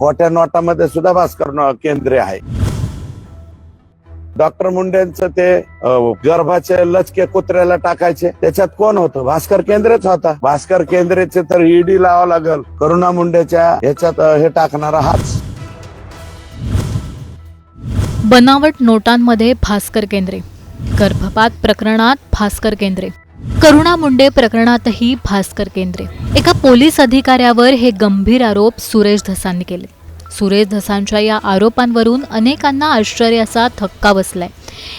खोट्या नोटामध्ये सुद्धा भास्कर केंद्रे आहे. डॉक्टर मुंडेंचं ते गर्भाचे लचके कुत्र्याला टाकायचे, त्याच्यात कोण होतं? भास्कर केंद्रेच होता. भास्कर केंद्रेचे तर ईडी लावावं लागल. करुणा मुंडेच्या ह्याच्यात हे टाकणारा हाच. बनावट नोटांमध्ये भास्कर केंद्रे, गर्भपात प्रकरणात भास्कर केंद्रे, करुणा मुंडे प्रकरणातही भास्कर केंद्रे. एका पोलीस अधिकाऱ्यावर हे गंभीर आरोप सुरेश धसांनी केले. सुरेश धसांच्या या आरोपांवरून अनेकांना आश्चर्याचा धक्का बसलाय.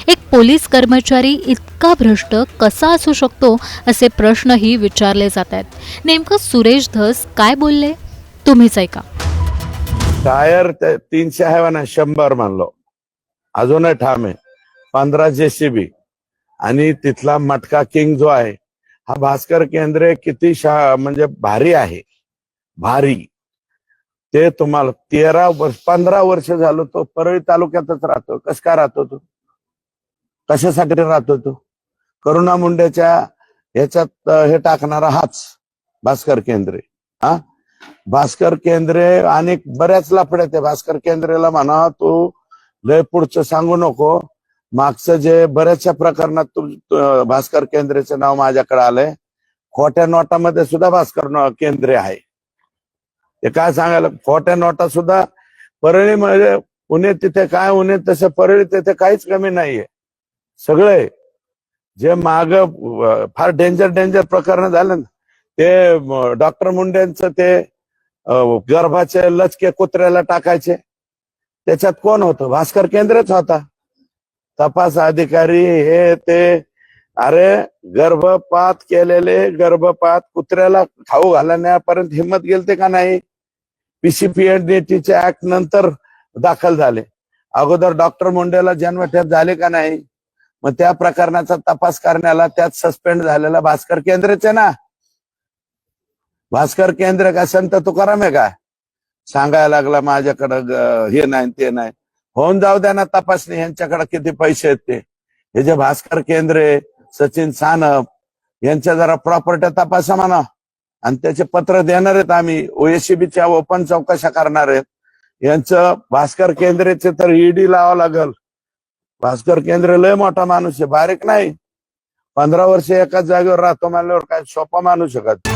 एक पोलीस कर्मचारी इतका भ्रष्ट कसा असू शकतो असे प्रश्नही विचारले जात आहेत. नेमकं सुरेश धस काय बोलले तुम्हीच ऐका. टायर 300 आहे ना, 100 मानलो, अजूनही ठाम आहे. 15 JCB आणि तिथला मटका किंग जो आहे हा भास्कर केंद्रे किती म्हणजे भारी आहे, भारी. ते तुम्हाला 15 वर्ष झालं तो परळी तालुक्यातच राहतो. कस काय राहतो तो? कशासाठी राहतो तो? करुणा मुंडेच्या ह्याच्यात हे टाकणारा हाच भास्कर केंद्रे. हा भास्कर केंद्रे आणि बऱ्याच लफड्यात आहे. भास्कर केंद्रेला म्हणा तू लय पुढचं सांगू नको. मागचं जे बऱ्याचशा प्रकरणात भास्कर केंद्रेचं नाव माझ्याकडे आलंय. खोट्या नोटामध्ये सुद्धा भास्कर केंद्रे आहे. ते काय सांगायला, खोट्या नोटा सुद्धा परळी म्हणजे पुणे तिथे काय, उन्हे तसं परळी तिथे काहीच कमी नाहीये. सगळे जे माग फार डेंजर प्रकरण झालं ना, ते डॉक्टर मुंडेंचं ते गर्भाचे लचके कुत्र्याला टाकायचे, त्याच्यात कोण होतं? भास्कर केंद्रेच होता. तपास अधिकारी हे ते, अरे गर्भपात केलेले, गर्भपात कुत्र्याला खाऊ घालण्यापर्यंत हिंमत गेलते का नाही? PCPNDTच्या ऍक्ट नंतर दाखल झाले. अगोदर डॉक्टर मुंडेला जन्मठेप झाले का नाही? मग त्या प्रकरणाचा तपास करण्याला त्यात सस्पेंड झालेला भास्कर केंद्रेचे ना. भास्कर केंद्रे का संत तुकाराम आहे का सांगायला लागला माझ्याकडं हे नाही ते नाही? होऊन जाऊ द्या ना तपासणी. यांच्याकडे किती पैसे आहेत ते. हे जे भास्कर केंद्रे, सचिन सानप यांच्या जरा प्रॉपर्टी तपासा म्हणा, आणि त्याचे पत्र देणार आहेत आम्ही. OSCBच्या ओपन चौकशा करणार आहेत. यांचं भास्कर केंद्रेचे तर ईडी लावावं लागल. भास्कर केंद्रे लय मोठा माणूस आहे, बारीक नाही. 15 वर्ष एकाच जागेवर राहतो म्हणल्यावर काय सोपा माणूस शकत.